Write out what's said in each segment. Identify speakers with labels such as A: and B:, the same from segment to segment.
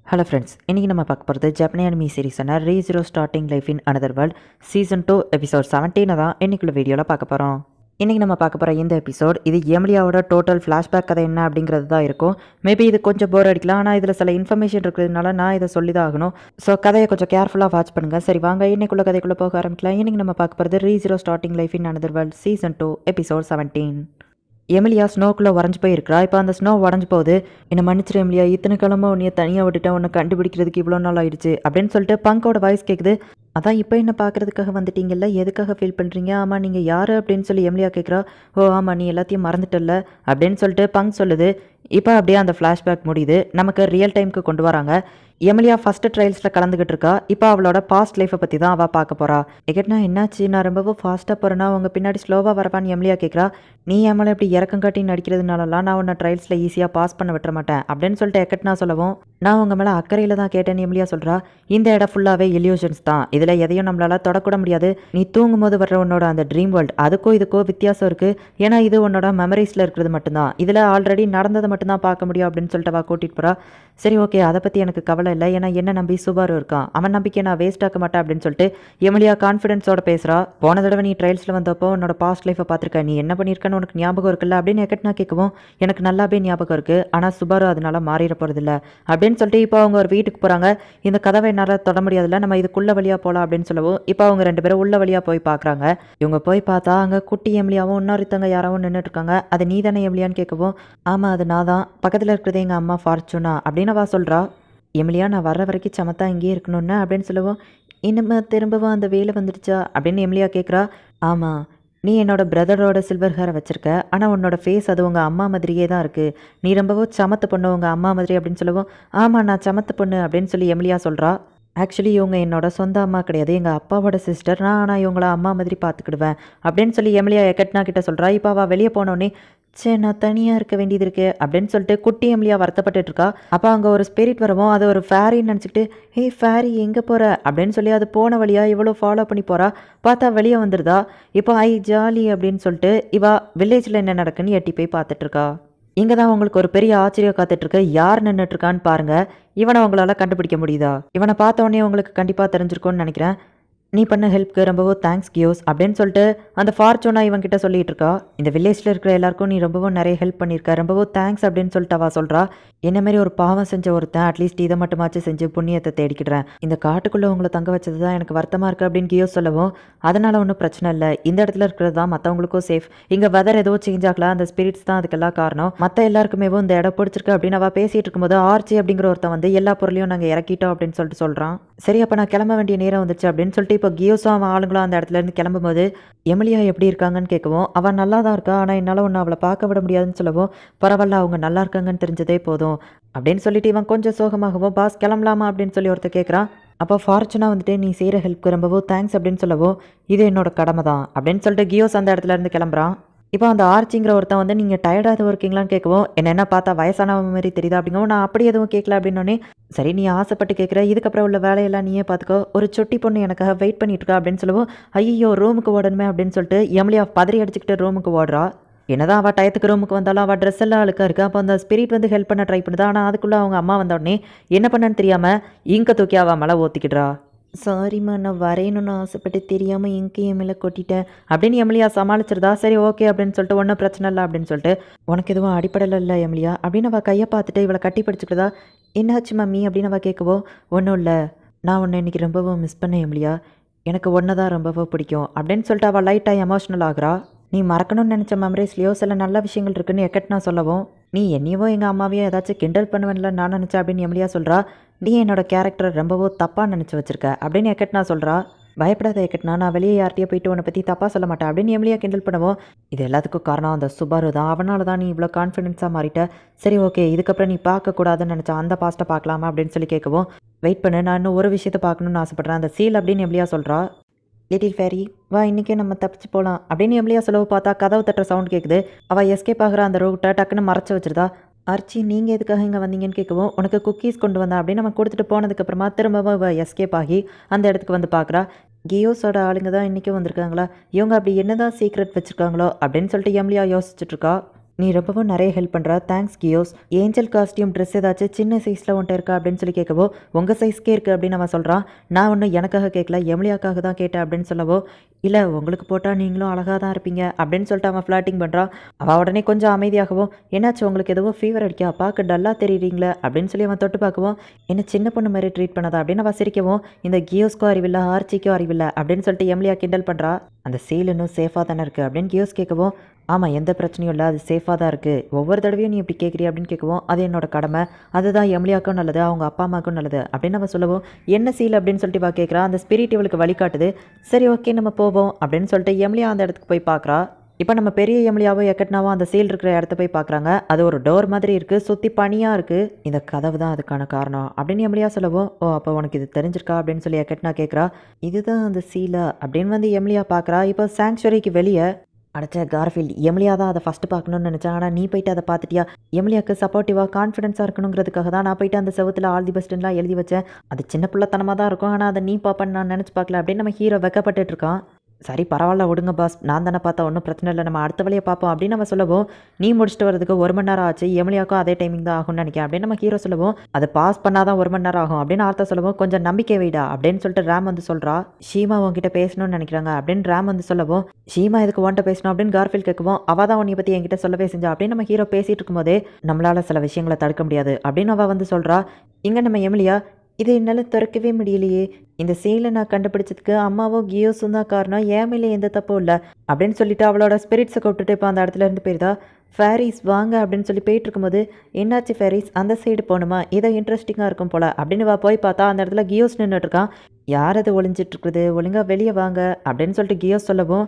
A: Hello friends, இன்றைக்கி நம்ம பார்க்க போகிறது ஜப்பனி அனிமி சீரிஸான ரீ0 starting life in another world season 2 episode 17 தான் இன்றைக்குள்ள வீடியோவில் பார்க்க போகிறோம். இன்றைக்கி நம்ம பார்க்க போகிற இந்த எபிசோட் இது எமிலியாவோட டோட்டல் ஃப்ளாஷ்பேக் கதை என்ன அப்படிங்கிறது தான் இருக்கும். மேபி இது கொஞ்சம் போர் அடிக்கலாம், ஆனால் இதில் சில இன்ஃபர்மேஷன் இருக்கிறதுனால நான் இதை சொல்லி தான் ஆகணும். ஸோ கதையை கொஞ்சம் கேர்ஃபுல்லாக வாட்ச் பண்ணுங்கள். சரி வாங்க இன்னைக்குள்ள கதைக்குள்ளே போக ஆரம்பிக்கலாம். இன்றைக்கி நம்ம பார்க்க போகிறது ரீ0 starting life in another world season 2 episode 17. Emilia ஸ்னோக்குள்ளே உடஞ்சி போயிருக்கிறா. இப்போ அந்த ஸ்னோ உடஞ்சி போகுது. என்னை மன்னிச்சிரு எமிலியா, இத்தனை கிழமை உன்னைய தனியாக விட்டுட்டேன், உன்னை கண்டுபிடிக்கிறதுக்கு இவ்வளோ நாள் ஆயிடுச்சு அப்படின்னு சொல்லிட்டு பங்கோட வாய்ஸ் கேட்குது. அதான் இப்போ என்ன பார்க்குறதுக்காக வந்துட்டீங்கல்ல, எதுக்காக ஃபீல் பண்ணுறீங்க? ஆமாம் நீங்கள் யார் அப்படின்னு சொல்லி எமிலியா கேட்குறா. ஓ ஆமாம், நீ எல்லாத்தையும் மறந்துட்டல அப்படின்னு சொல்லிட்டு பங்க் சொல்லுது. இப்போ அப்படியே அந்த ஃப்ளாஷ்பேக் முடியுது. நமக்கு ரியல் டைமுக்கு கொண்டு வராங்க. எமிலியா ஃபஸ்ட்டு ட்ரையல்ஸில் கலந்துக்கிட்டு இருக்கா. இப்போ அவளோட பாஸ்ட் லைஃப்பை பற்றி தான் அவள் பார்க்க போகிறா. எகட்னா என்னாச்சு, நான் ரொம்பவும் ஃபாஸ்ட்டாக போகிறேன்னா உங்கள் பின்னாடி ஸ்லோவாக வரப்பான்னு எமிலியா கேட்குறா. நீ எம்எல்ஏ இப்படி இறக்கம் காட்டி நடிக்கிறதுனாலலாம் நான் உன்னை ட்ரையல்ஸில் ஈஸியாக பாஸ் பண்ண விட்டுற மாட்டேன் அப்படின்னு சொல்லிட்டு எக்கட்னா சொல்லவும், நான் உங்கள் மேலே அக்கறையில் தான் கேட்டேன்னு எமிலியா சொல்கிறா. இந்த இடம் ஃபுல்லாகவே இல்யூஷன்ஸ் தான், இதில் எதையும் நம்மளால் தொடக்கூட முடியாது. நீ தூங்கும் போது வர்ற உன்னோட அந்த ட்ரீம் வேர்ல்டு அதுக்கும் இதுக்கும் வித்தியாசம் இருக்குது. ஏன்னா இது உன்னோட மெமரிஸில் இருக்கிறது மட்டும்தான், இதில் ஆல்ரெடி நடந்ததை மட்டும்தான் பார்க்க முடியும் அப்படின்னு சொல்லிட்டு அவள் கூட்டிகிட்டு போகிறா. சரி ஓகே, அதை பற்றி எனக்கு கவலை இல்லை, ஏன்னா என்ன நம்பி சுபாரு இருக்கான், அவன் நம்பிக்கை நான் வேஸ்ட் ஆக்க மாட்டேன் அப்படின்னு சொல்லிட்டு எமிலியா கான்ஃபிடென்ஸோட பேசுகிறா. போன தடவை நீ ட்ரையல்ஸில் வந்தப்போ உன்னோட பாஸ்ட் லைஃப்பை பார்த்துருக்க, நீ என்ன பண்ணியிருக்கன்னு உனக்கு ஞாபகம் இருக்குல்ல அப்படின்னு எக்கட்னா கேட்கவும், எனக்கு நல்லாவே ஞாபகம் இருக்குது, ஆனால் சுபாரு அதனால மாறிட போகிறதில்ல அப்படின்னு சொல்லிட்டு இப்போ அவங்க ஒரு வீட்டுக்கு போகிறாங்க. இந்த கதவை என்னால் தொட முடியாதுல்ல, நம்ம இதுக்குள்ள வழியாக போகலாம் அப்படின்னு சொல்லவும் இப்போ அவங்க ரெண்டு பேரும் உள்ள வழியாக போய் பார்க்குறாங்க. இவங்க போய் பார்த்தா அங்கே குட்டி எமிலியாவும் இன்னொருத்தவங்க யாராவும் நின்றுட்டு இருக்காங்க. அது நீ தானே எமிலியான்னு கேட்கவும், ஆமாம் அது நான் தான், பக்கத்தில் இருக்கிறது எங்கள் அம்மா ஃபார்ச்சூனா அப்படின்னு அவள் சொல்கிறா. எமிலியா நான் வர்ற வரைக்கும் சமத்தா இங்கேயே இருக்கணும்னு அப்படின்னு சொல்லுவோம். இன்னும் திரும்பவும் அந்த வேலை வந்துடுச்சா அப்படின்னு எமிலியா கேட்குறா. ஆமாம், நீ என்னோட பிரதரோட சில்வர் ஹேரை வச்சுருக்க, ஆனால் உன்னோட ஃபேஸ் அது உங்கள் அம்மா மாதிரியே தான் இருக்குது, நீ ரொம்பவும் சமத்து பொண்ணு உங்கள் அம்மா மாதிரி அப்படின்னு சொல்லுவோம். ஆமாம் நான் சமத்து பொண்ணு அப்படின்னு சொல்லி எமிலியா சொல்கிறா. ஆக்சுவலி இவங்க என்னோட சொந்த அம்மா கிடையாது, எங்கள் அப்பாவோட சிஸ்டர், நான் ஆனால் இவங்கள அம்மா மாதிரி பார்த்துக்கிடுவேன் அப்படின்னு சொல்லி எமிலியா எக்கட்னா கிட்ட சொல்கிறா. இப்போ அவள் வெளியே போனோடனே சரி நான் தனியாக இருக்க வேண்டியது இருக்கு அப்படின்னு சொல்லிட்டு குட்டி எமிலியா வருத்தப்பட்டு இருக்கா. அப்போ அங்கே ஒரு ஸ்பிரிட் வரவும் அது ஒரு ஃபேரின்னு நினச்சிக்கிட்டு, ஹே ஃபேரி எங்கே போகிற அப்படின்னு சொல்லி அது போன வழியாக இவ்வளோ ஃபாலோ பண்ணி போகிறா. பார்த்தா வெளியே வந்துடுதா. இப்போ ஐ ஜாலி அப்படின்னு சொல்லிட்டு இவா வில்லேஜில் என்ன நடக்குன்னு எட்டி போய் பார்த்துட்ருக்கா. இங்கே தான் உங்களுக்கு ஒரு பெரிய ஆச்சரியம் காத்துட்ருக்கு. யார் நின்றுட்டுருக்கான்னு பாருங்கள். இவனை உங்களால் கண்டுபிடிக்க முடியுதா? இவனை பார்த்த உடனே உங்களுக்கு கண்டிப்பாக தெரிஞ்சிருக்கும்னு நினைக்கிறேன். நீ பண்ண ஹெல்ப்க்கு ரொம்பவும் தேங்க்ஸ் கியோஸ் அப்படின்னு சொல்லிட்டு அந்த ஃபார்ச்சூனா இவங்கிட்ட சொல்லிட்டு இருக்கா. இந்த வில்லேஜில் இருக்கிற எல்லாருக்கும் நீ ரொம்பவும் நிறைய ஹெல்ப் பண்ணியிருக்க, ரொம்பவும் தேங்க்ஸ் அப்படின்னு சொல்லிட்டு அவள் சொல்கிறா. என்ன மாதிரி ஒரு பாவம் செஞ்ச ஒருத்தன் அட்லீஸ்ட் இதை மட்டுமாச்சு செஞ்சு புண்ணியத்தை தேடிக்கிடுறேன், இந்த காட்டுக்குள்ளே உங்களை தங்க வச்சது தான் எனக்கு வருத்தமாக இருக்குது அப்படின்னு கியோஸ் சொல்லவும், அதனால் ஒன்றும் பிரச்சனை இல்லை, இந்த இடத்துல இருக்கிறது தான் மற்றவங்களுக்கும் சேஃப், இங்கே வெதர் ஏதோ சேஞ்ச் ஆகலாம், அந்த ஸ்பிரிட்ஸ் தான் அதுக்கெல்லாம் காரணம், மற்ற எல்லாருக்குமே இந்த இடம் பிடிச்சிருக்கு அப்படின்னு அவள் பேசிகிட்டு இருக்கும்போது ஆர்ச்சி அப்படிங்கிற ஒருத்தன் வந்து எல்லா பொருளையும் நாங்கள் இறக்கிட்டோம் அப்படின்னு சொல்லிட்டு சொல்கிறான். சரி அப்போ நான் கிளம்ப வேண்டிய நேரம் வந்துச்சு அப்படின்னு சொல்லிட்டு இப்போ கியோஸும் அவன் ஆளுங்களும் அந்த இடத்துல இருந்து கிளம்பும்போது எமிலியா எப்படி இருக்காங்கன்னு கேட்கவும், அவன் நல்லா தான் இருக்கா, ஆனால் என்னால் ஒன்று அவளை பார்க்க விட முடியாதுன்னு சொல்லவும், பரவாயில்ல அவங்க நல்லா இருக்காங்கன்னு தெரிஞ்சதே போதும் அப்படின்னு சொல்லிட்டு இவன் கொஞ்சம் சோகமாகவும், பாஸ் கிளம்பலாமா அப்படின்னு சொல்லி ஒருத்தர் கேட்குறான். அப்போ ஃபார்ச்சுனா வந்துட்டு நீ செய்கிற ஹெல்ப்க்கு ரொம்பவும் தேங்க்ஸ் அப்படின்னு சொல்லவும், இது என்னோட கடமை தான் அப்படின்னு சொல்லிட்டு கியோஸ் அந்த இடத்துல இருந்து கிளம்புறான். இப்போ அந்த ஆர்ச்சிங்கிற ஒருத்தன் வந்து நீங்கள் டயர்டாக இருக்கீங்களான்னு கேட்கவும், என்ன பார்த்தா வயசானவ மாதிரி தெரியுதா அப்படிங்கவும், நான் அப்படி எதுவும் கேட்கல அப்படின்னோடனே, சரி நீ ஆசைப்பட்டு கேட்குற, இதுக்கப்புறம் உள்ள வேலையெல்லாம் நீயே பார்த்துக்கோ, ஒரு சொட்டி பொண்ணு எனக்காக வெயிட் பண்ணிட்டு இருக்கா அப்படின்னு சொல்லவும், ஐயோ ரூமுக்கு ஓடணுமே அப்படின்னு சொல்லிட்டு எமிலியா பதறி அடிச்சுக்கிட்டு ரூமுக்கு ஓடுறா. என்னதான் அவள் டயத்துக்கு ரூமுக்கு வந்தாலும் அவள் ட்ரெஸ் எல்லாம் அழுக்கா இருக்குது. அப்போ அந்த ஸ்பிரிட் வந்து ஹெல்ப் பண்ண ட்ரை பண்ணுதா. ஆனால் அதுக்குள்ளே அவங்க அம்மா வந்தோடனே என்ன பண்ணன்னு தெரியாமல் இங்க தூக்கி அவள் மேலே ஊற்றிக்கிடுறா. சாரிம்மா நான் வரையணும்னு ஆசைப்பட்டு தெரியாமல் இங்கே என் மேலே கொட்டிட்டேன் அப்படின்னு எமிலியா சமாளிச்சிருதா. சரி ஓகே அப்படின்னு சொல்லிட்டு ஒன்றும் பிரச்சனை இல்லை அப்படின்னு சொல்லிட்டு, உனக்கு எதுவும் அடிப்படையில் இல்லை எமிலியா அப்படின்னு அவள் கையை பார்த்துட்டு இவளை கட்டி பிடிச்சிக்கிட்டதா. என்னாச்சு மம்மி அப்படின்னு அவள் கேட்கவோ, ஒன்றும் இல்லை, நான் உன்னை இன்றைக்கி ரொம்பவும் மிஸ் பண்ணேன் எமிலியா, எனக்கு ஒன்று தான் ரொம்பவும் பிடிக்கும் அப்படின்னு சொல்லிட்டு அவள் லைட்டாக எமோஷ்னல் ஆகுறா. நீ மறக்கணும்னு நினச்ச மெமரிஸ்லையோ சில நல்ல விஷயங்கள் இருக்குன்னு எக்கட்னா சொல்லவும், நீ என்னையோ எங்கள் அம்மாவையும் ஏதாச்சும் கிண்டல் பண்ணுவேன்ல நான் நினச்சேன் அப்படின்னு எமிலியா சொல்கிறா. நீ என்னோட கேரக்டரை ரொம்பவும் தப்பாக நினச்சி வச்சிருக்க அப்படின்னு எக்கட்னா சொல்கிறா. பயப்படாத எக்கட்னா, நான் வெளியே யார்கிட்டயோ போயிட்டு உன்னை பற்றி தப்பாக சொல்ல மாட்டேன் அப்படின்னு எமிலியா கிண்டல் பண்ணுவோம். இது எல்லாத்துக்கும் காரணம் அந்த சுபாரு தான், அவனால தான் நீ இவ்வளோ கான்ஃபிடென்ஸாக மாறிட்ட. சரி ஓகே, இதுக்கப்புறம் நீ பார்க்கக்கூடாதுன்னு நினச்சா அந்த பாஸ்ட்டை பார்க்கலாமா அப்படின்னு சொல்லி கேட்கவும், வெயிட் பண்ணு, நான் இன்னும் ஒரு விஷயத்தை பார்க்கணுன்னு ஆசைப்பட்றேன், அந்த சீல் அப்படின்னு எமிலியா சொல்கிறா. லிட்டில் ஃபேரி வா இன்றைக்கே நம்ம தப்பிச்சு போகலாம் அப்படின்னு எமிலியா சொல்லவு பார்த்தா கதவு தட்டுற சவுண்ட் கேட்குது. அவள் எஸ்கேப் ஆகிற அந்த ரூட்டை டக்குன்னு மறைச்சி வச்சிருதா. ஆர்ச்சி நீங்கள் எதுக்காக இங்கே வந்தீங்கன்னு கேட்கவும், உனக்கு குக்கீஸ் கொண்டு வந்தா அப்படின்னு நம்ம கொடுத்துட்டு போனதுக்கப்புறமா திரும்பவும் இவள் எஸ்கேப் ஆகி அந்த இடத்துக்கு வந்து பார்க்குறா. கியோஸோட ஆளுங்க தான் இன்றைக்கும் வந்திருக்காங்களா, இவங்க அப்படி என்ன தான் சீக்ரெட் வச்சுருக்காங்களோ அப்படின்னு சொல்லிட்டு எமிலியா யோசிச்சுட்ருக்கா. நீ ரொம்பவும் நிறைய ஹெல்ப் பண்ணுற, thanks kiosk. Angel costume dress ஏதாச்சும் சின்ன சைஸில் உன்ட்ட இருக்கா அப்படின்னு சொல்லி கேட்கவோ, உங்கள் சைஸ்க்கே இருக்குது அப்படின்னு அவன் சொல்கிறான். நான் ஒன்றும் எனக்காக கேட்கல, எமிலியாக்காக தான் கேட்டேன் அப்படின்னு சொல்லவோ, இல்லை உங்களுக்கு போட்டால் நீங்களும் அழகாக தான் இருப்பீங்க அப்படின்னு சொல்லிட்டு அவன் ஃப்ளாட்டிங் பண்ணுறான். அவள் உடனே கொஞ்சம் அமைதியாகவும், என்னாச்சு உங்களுக்கு எதுவோ ஃபீவர் அடிக்கா, பார்க்க டல்லாக தெரியுறீங்களே அப்படின்னு சொல்லி அவன் தொட்டு பார்க்கவும், என்ன சின்ன பொண்ணு மாதிரி ட்ரீட் பண்ணதா அப்படின்னு அவன் சிரிக்கவும், இந்த கியோஸ்க்கும் அறிவில்லை ஆர்ச்சிக்கும் அறிவில்லை அப்படின்னு சொல்லிட்டு எமிலியா கிண்டல் பண்ணுறா. அந்த சீல் இன்னும் சேஃபாக தானே இருக்குது அப்படின்னு கியோஸ் கேட்கவும், ஆமாம் எந்த பிரச்சனையும் இல்லை, அது சேஃபாக தான் இருக்குது. ஒவ்வொரு தடவையும் நீ இப்படி கேட்குறிய அப்படின்னு கேட்கவும், அது என்னோட கடமை, அதுதான் எமிலியாவுக்கும் நல்லது, அவங்க அப்பா அம்மாவுக்கும் நல்லது அப்படின்னு நம்ம சொல்லவும், என்ன சீல் அப்படின்னு சொல்லிட்டு இவள் கேட்குறா. அந்த ஸ்பிரிட் இவளுக்கு வழிகாட்டுது. சரி ஓகே நம்ம போவோம் அப்படின்னு சொல்லிட்டு எமிலியா அந்த இடத்துக்கு போய் பார்க்குறா. இப்போ நம்ம பெரிய எமிலியாவும் எக்கட்னாவும் அந்த சீல் இருக்கிற இடத்த போய் பார்க்குறாங்க. அது ஒரு டோர் மாதிரி இருக்குது, சுற்றி பனியாக இருக்குது. இந்த கதவு தான் அதுக்கான காரணம் அப்படின்னு எமிலியா சொல்லவும், ஓ அப்போ உனக்கு இது தெரிஞ்சிருக்கா அப்படின்னு சொல்லி எக்கட்னா கேட்குறா. இதுதான் அந்த சீலா அப்படின்னு வந்து எமிலியா பார்க்குறா. இப்போ சாங்சுவரிக்கு வெளியே அடைச்ச கார்ஃபீல்ட், எமிலியா தான் அதை ஃபஸ்ட்டு பார்க்கணும்னு நினச்சேன், ஆனால் நீ போயிட்டு அதை பார்த்துட்டியா. எமிலியாவுக்கு சப்போர்ட்டிவாக கான்ஃபிடென்ஸாக இருக்கணுங்கிறதுக்காக தான் நான் போயிட்டு அந்த செவத்தில் ஆல் தி பெஸ்ட்லாம் எழுதி வச்சேன். அது சின்ன பிள்ளைத்தனமாக தான் இருக்கும், ஆனால் அதை நீ பார்ப்பேன்னு நான் நினச்சி பார்க்கல அப்படின்னு நம்ம ஹீரோ வெக்கப்பட்டுட்டு இருக்கான். சரி பரவாயில்ல விடுங்க பாஸ், நான் தானே பார்த்தா ஒன்றும் பிரச்சனை இல்லை, நம்ம அடுத்த வழியை பார்ப்போம் அப்படின்னு நம்ம சொல்லவும், நீ முடிச்சுட்டு வரதுக்கு 1 மணி நேரம் ஆச்சு, எமிலியாவுக்கும் அதே டைமிங் தான் ஆகும்னு நினைக்கிறேன் அப்படின்னு நம்ம ஹீரோ சொல்லவும், அதை பாஸ் பண்ணாதான் 1 மணி நேரம் ஆகும் அப்படின்னு ஆர்த்தா சொல்லவும், கொஞ்சம் நம்பிக்கை வைடா அப்படின்னு சொல்லிட்டு ரேம் வந்து சொல்கிறா. ஷீமா உங்ககிட்ட பேசணும்னு நினைக்கிறாங்க அப்படின்னு ரேம் வந்து சொல்லவும், ஷீமா இதுக்கு உன்ட்ட பேசணும் அப்படின்னு கார்ஃபீல்ட் கேட்கவும், அவள் தான் உன்னை பற்றி என்கிட்ட சொல்லவே செஞ்சா அப்படின்னு நம்ம ஹீரோ பேசிகிட்டு இருக்கும்போதே, நம்மளால் சில விஷயங்களை தடுக்க முடியாது அப்படின்னு அவள் வந்து சொல்கிறா. இங்கே நம்ம எமிலியா, இது என்னால் திறக்கவே முடியலையே, இந்த சீலை நான் கண்டுபிடிச்சதுக்கு அம்மாவும் கியோஸும் தான் காரணம், ஏன் மேலே எந்த தப்பும் இல்லை அப்படின்னு சொல்லிட்டு அவளோட ஸ்பிரிட்ஸை கூப்பிட்டுட்டு இப்போ அந்த இடத்துல இருந்து போயிருந்தா. ஃபேரிஸ் வாங்க அப்படின்னு சொல்லி போயிட்டு இருக்கும்போது, என்னாச்சு ஃபேரிஸ் அந்த சைடு போகணுமா, ஏதோ இன்ட்ரெஸ்டிங்காக இருக்கும் போல் அப்படின்னு போய் பார்த்தா அந்த இடத்துல கியோஸ் நின்றுட்டு இருக்கான். யார் அது ஒளிஞ்சிட்ருக்குது, ஒழுங்காக வெளியே வாங்க அப்படின்னு சொல்லிட்டு கியோஸ் சொல்லவும்,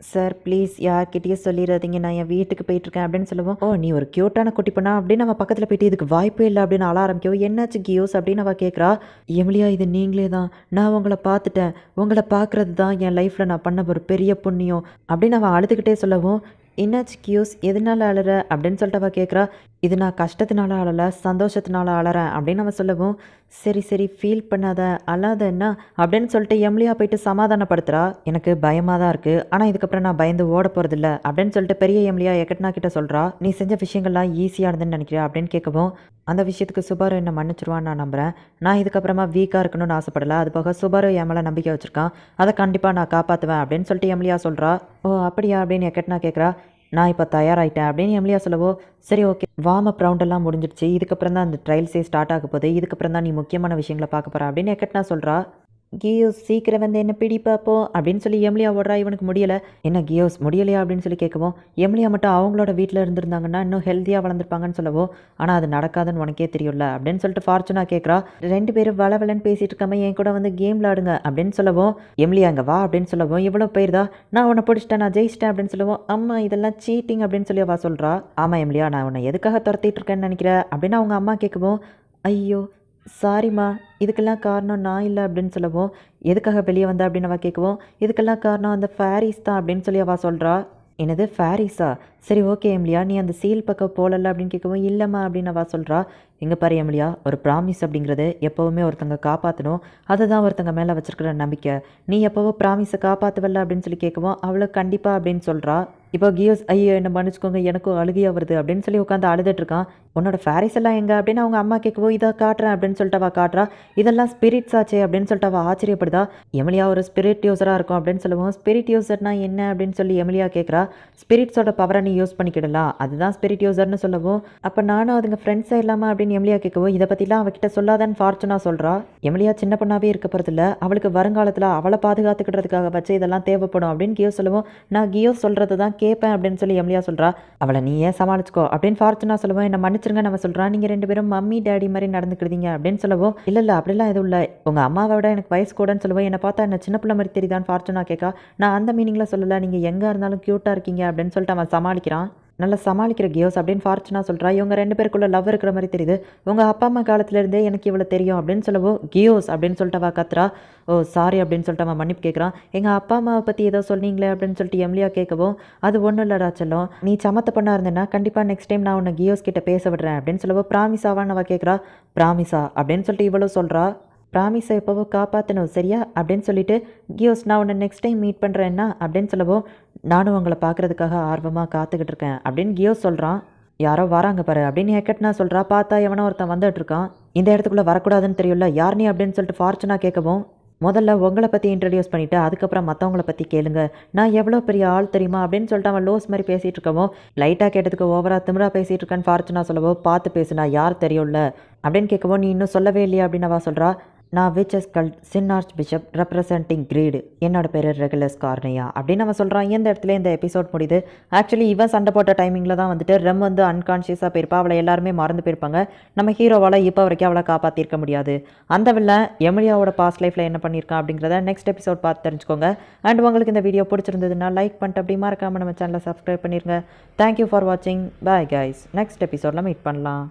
A: சார் ப்ளீஸ் யார்கிட்டயும் சொல்லிடாதீங்க, நான் என் வீட்டுக்கு போயிட்டுருக்கேன் அப்படின்னு சொல்லுவோம். ஓ நீ ஒரு க்யூட்டான குட்டி பண்ணா அப்படின்னு நம்ம பக்கத்தில் போயிட்டு இதுக்கு வாய்ப்பே இல்லை அப்படின்னு அழ ஆரம்பிக்கவும், என்னாச்சு கியோஸ் அப்படின்னு அவள் கேட்குறா. எமிலியா இது நீங்களே தான், நான் உங்களை பார்த்துட்டேன், உங்களை பார்க்குறது தான் என் லைஃப்பில் நான் பண்ண ஒரு பெரிய புண்ணியம் அப்படின்னு அவள் அழுதுகிட்டே சொல்லவும், என்னாச்சு கியூஸ் எதனால அழற அப்படின்னு சொல்லிட்டு அவள் கேட்குறா. இது நான் கஷ்டத்தினால அழலை, சந்தோஷத்தினால அழறேன் அப்படின்னு அவன் சொல்லவும், சரி சரி ஃபீல் பண்ணாத அழாத என்ன அப்படின்னு சொல்லிட்டு எம்லியா போயிட்டு சமாதானப்படுத்துகிறா. எனக்கு பயமாக தான் இருக்குது, ஆனால் இதுக்கப்புறம் நான் பயந்து ஓட போகிறதில்ல அப்படின்னு சொல்லிட்டு பெரிய எம்லியா எக்கட்னா கிட்ட சொல்கிறா. நீ செஞ்ச விஷயங்கள்லாம் ஈஸியானதுன்னு நினைக்கிறியா அப்படின்னு கேட்கவும், அந்த விஷயத்துக்கு சுபாரு என்னை மன்னிச்சிருவான்னு நான் நம்புகிறேன். நான் இதுக்கப்புறமா வீக்காக இருக்கணும்னு ஆசைப்படலை, அது போக சுபாரு என் மேலே நம்பிக்கை வச்சுருக்கான், அதை கண்டிப்பாக நான் காப்பாற்றுவேன் அப்படின்னு சொல்லிட்டு எம்லியா சொல்கிறா. ஓ அப்படியா அப்படின்னு எக்கட்னா கேட்குறா. நான் இப்போ தயாராகிட்டேன் அப்படின்னு எம்லியா சொல்லவோ, சரி ஓகே வார்ம் அப் ரவுண்டெல்லாம் முடிஞ்சிடுச்சு, இதுக்கப்புறம் தான் அந்த ட்ரையல்ஸே ஸ்டார்ட் ஆக போகுது, இதுக்கப்புறம் தான் நீ முக்கியமான விஷயங்களை பார்க்க போகிற அப்படின்னு எக்கட்னா சொல்கிறா. கியோஸ் சீக்கிரம் வந்து என்ன பிடி பார்ப்போம் அப்படின்னு சொல்லி எம்லியா ஓடுறா. இவனுக்கு முடியலை. என்ன கியோஸ் முடியலையா அப்படின்னு சொல்லி கேட்கவும், எம்லியா மட்டும் அவங்களோட வீட்டில் இருந்திருந்தாங்கன்னா இன்னும் ஹெல்த்தியாக வளர்ந்துருப்பாங்கன்னு சொல்லவோ, ஆனால் அது நடக்காதுன்னு உனக்கே தெரியும்ல அப்படின்னு சொல்லிட்டு ஃபார்ச்சுனா கேட்குறா. 2 பேரும் வளவலன்னு பேசிட்டு இருக்காம என் கூட வந்து கேம் விளாடுங்க அப்படின்னு சொல்லவும், எம்லியா அங்கே வா அப்படின்னு சொல்லவும், இவ்வளோ போயிருதா நான் உன்னை பிடிச்சிட்டேன், நான் ஜெயிச்சிட்டேன் அப்படின்னு சொல்லவும், அம்மா இதெல்லாம் சீட்டிங் அப்படின்னு சொல்லி அவள் சொல்கிறா. ஆமாம் எம்லியா நான் உன்னை எதுக்காக துரத்திட்டு இருக்கேன்னு நினைக்கிறேன் அப்படின்னு அவங்க அம்மா கேட்கவும், ஐயோ சாரிம்மா இதுக்கெல்லாம் காரணம் நான் இல்லை அப்படின்னு சொல்லவும், எதுக்காக வெளியே வந்தா அப்படின்னு அவள் கேட்கவும், இதுக்கெல்லாம் காரணம் அந்த ஃபேரிஸ் தான் அப்படின்னு சொல்லி அவள் சொல்கிறா. என்னது ஃபேரிஸா, சரி ஓகே எம்லியா நீ அந்த சீல் பக்கம் போகல அப்படின்னு கேட்கவும், இல்லைம்மா அப்படின்னு அவள் சொல்கிறா. எங்கே பாரு எம்லியா, ஒரு ப்ராமிஸ் அப்படிங்கிறது எப்போவுமே ஒருத்தங்க காப்பாற்றணும், அதுதான் ஒருத்தங்க மேலே வச்சுருக்கிற நம்பிக்கை, நீ எப்போவோ ப்ராமிஸை காப்பாற்றவில்ல அப்படின்னு சொல்லி கேட்கவும், அவளை கண்டிப்பாக அப்படின்னு சொல்கிறா. இப்போ கியோஸ் ஐயோ என்ன மன்னிச்சுக்கோங்க எனக்கும் அழுகையாக வருது அப்படின்னு சொல்லி உட்காந்து அழுதுட்டு இருக்கான். உன்னோட ஃபேரிஸ் எல்லாம் எங்கே அப்படின்னு அவங்க அம்மா கேட்கவும், இதை காட்டுறேன் அப்படின்னு சொல்லிட்டு அவள் காட்டுறா. இதெல்லாம் ஸ்பிரிட்ஸ் ஆச்சே அப்படின்னு சொல்லிட்டு அவள் ஆச்சரியப்படுதா. எமிலியா ஒரு ஸ்பிரிட் யூஸராக இருக்கும் அப்படின்னு சொல்லுவோம். ஸ்பிரிட் யூஸர்னா என்ன அப்படின்னு சொல்லி எமிலியா கேட்குறா. ஸ்பிரிட்ஸோட பவரை நீ யூஸ் பண்ணிக்கிடலாம், அதுதான் ஸ்பிரிட் யூஸர்னு சொல்லவும், அப்போ நானும் அதுங்க ஃப்ரெண்ட்ஸாக இல்லாமல் அப்படின்னு எமிலியா கேட்கவும், இதை பற்றிலாம் அவகிட்ட சொல்லாதான்னு ஃபார்ச்சுனா சொல்கிறா. எமிலியா சின்ன பொண்ணாவே இருக்க போகிறதில்ல, அவளுக்கு வருங்காலத்தில் அவளை பாதுகாத்துக்கிட்டதுக்காக வச்சு இதெல்லாம் தேவைப்படும் அப்படின்னு கியோ சொல்லவும், நான் கியோ சொல்கிறது தான் கேட்பேன் அப்படின்னு சொல்லி எம்லியா சொல்கிறா. அவளை நீ ஏன் சமாளிச்சுக்கோ அப்படின்னு ஃபார்ச்சுனா சொல்லுவோம். என்ன மன்னிச்சிருங்க நம்ம சொல்கிறான், நீங்கள் 2 பேரும் மம்மி டேடி மாதிரி நடந்துக்கிடுதீங்க அப்படின்னு சொல்லவும், இல்லை அப்படிலாம் எதுவும் இல்லை, உங்கள் அம்மாவை விட எனக்கு வயசு கூடன்னு சொல்லுவோம். என்னை பார்த்தா என்ன சின்ன பிள்ளை மாதிரி தெரியுதான்னு ஃபார்ச்சுனா கேட்கா. நான் அந்த மீனிங்கில் சொல்லலை, நீங்கள் எங்கே இருந்தாலும் க்யூட்டாக இருக்கீங்க அப்படின்னு சொல்லிட்டு அவன் சமாளிக்கிறான். நல்லா சமாளிக்கிற கியோஸ் அப்படின்னு ஃபார்ச்சுனா சொல்கிறா. இவங்க 2 பேருக்குள்ள லவ் இருக்கிற மாதிரி தெரியுது, உங்கள் அப்பா அம்மா காலத்துலேருந்தே எனக்கு இவ்வளோ தெரியும் அப்படின்னு சொல்லவும், கியோஸ் அப்படின்னு சொல்லிட்டு அவள் கத்துறா. ஓ சாரி அப்படின்னு சொல்லிட்டு அவன் மன்னிப்பு கேட்குறான். எங்கள் அப்பா அம்மாவை பற்றி ஏதோ சொன்னீங்களே அப்படின்னு சொல்லிட்டு எம்லியா கேட்கவும், அது ஒன்றும் இல்லடா செல்லம், நீ சமத்த பண்ணா இருந்தேன்னா கண்டிப்பாக நெக்ஸ்ட் டைம் நான் உன்னை கியோஸ் கிட்ட பேச விடுறேன் அப்படின்னு சொல்லவும், ப்ராமிஸாவான்னு அவள் கேட்குறா. ப்ராமிஸா அப்படின்னு சொல்லிட்டு இவ்வளோ சொல்கிறா. ப்ராமிஸை எப்போவோ காப்பாற்றணும் சரியா அப்படின்னு சொல்லிட்டு, கியோஸ் நான் உன்னை நெக்ஸ்ட் டைம் மீட் பண்ணுறேன்னா அப்படின்னு சொல்லவும், நானும் உங்களை பார்க்குறதுக்காக ஆர்வமாக காத்துக்கிட்டு இருக்கேன் அப்படின்னு கியோ சொல்கிறான். யாரோ வராங்க பாரு அப்படின்னு ஹெக்கட்னா சொல்கிறா. பார்த்தா எவனோ ஒருத்தன் வந்துட்டு இருக்கான். இந்த இடத்துக்குள்ளே வரக்கூடாதுன்னு தெரியும்ல, யார் நீ அப்படின்னு சொல்லிட்டு ஃபார்ச்சுனா கேட்கவும், முதல்ல உங்களை பற்றி இன்ட்ரடியூஸ் பண்ணிவிட்டு அதுக்கப்புறம் மற்றவங்கள பற்றி கேளுங்க, நான் எவ்வளோ பெரிய ஆள் தெரியுமா அப்படின்னு சொல்லிட்டு அவன் லோஸ் மாதிரி பேசிகிட்டு இருக்கவும், லைட்டாக கேட்டதுக்கு ஓவராக திமிரா பேசிகிட்டு இருக்கான்னு ஃபார்ச்சுனா சொல்லவோ, பார்த்து பேசுனா யார் தெரியும்ல அப்படின்னு கேட்கவும், நீ இன்னும் சொல்லவே இல்லையா அப்படின்னு அவள் சொல்கிறா. நான் விச்சஸ் கல்ட் சின் ஆர்ச் பிஷப் ரெப்ரசன்டிங் கிரீடு, என்னோட பேர் ரெகுலஸ் கார்னியா அப்படின்னு அவன் சொல்கிறான். இந்த இடத்துல இந்த எபிசோட் முடியுது. ஆக்சுவலி இவன் சண்டை போட்ட டைமிங்கில் தான் வந்துட்டு ரெம் வந்து அன்கான்ஷியஸாக போயிருப்பா. அவளை எல்லாருமே மறந்து போயிருப்பாங்க. நம்ம ஹீரோவால் இப்போ வரைக்கும் அவளை காப்பாற்றிருக்க முடியாது. அந்த வில்லன் எமிலியாவோட பாஸ்ட் லைஃப்பில் என்ன பண்ணியிருக்கான் அப்படிங்கிறத நெக்ஸ்ட் எபிசோட் பார்த்து தெரிஞ்சுக்கோங்க. அண்ட் உங்களுக்கு இந்த வீடியோ பிடிச்சிருந்ததுன்னா லைக் பண்ணிட்டு அப்படி மறக்காமல் நம்ம சேனலை சப்ஸ்கிரைப் பண்ணிடுங்க. தேங்க்யூ ஃபார் வாட்சிங். Bye guys. நெக்ஸ்ட் எபிசோடில் மீட் பண்ணலாம்.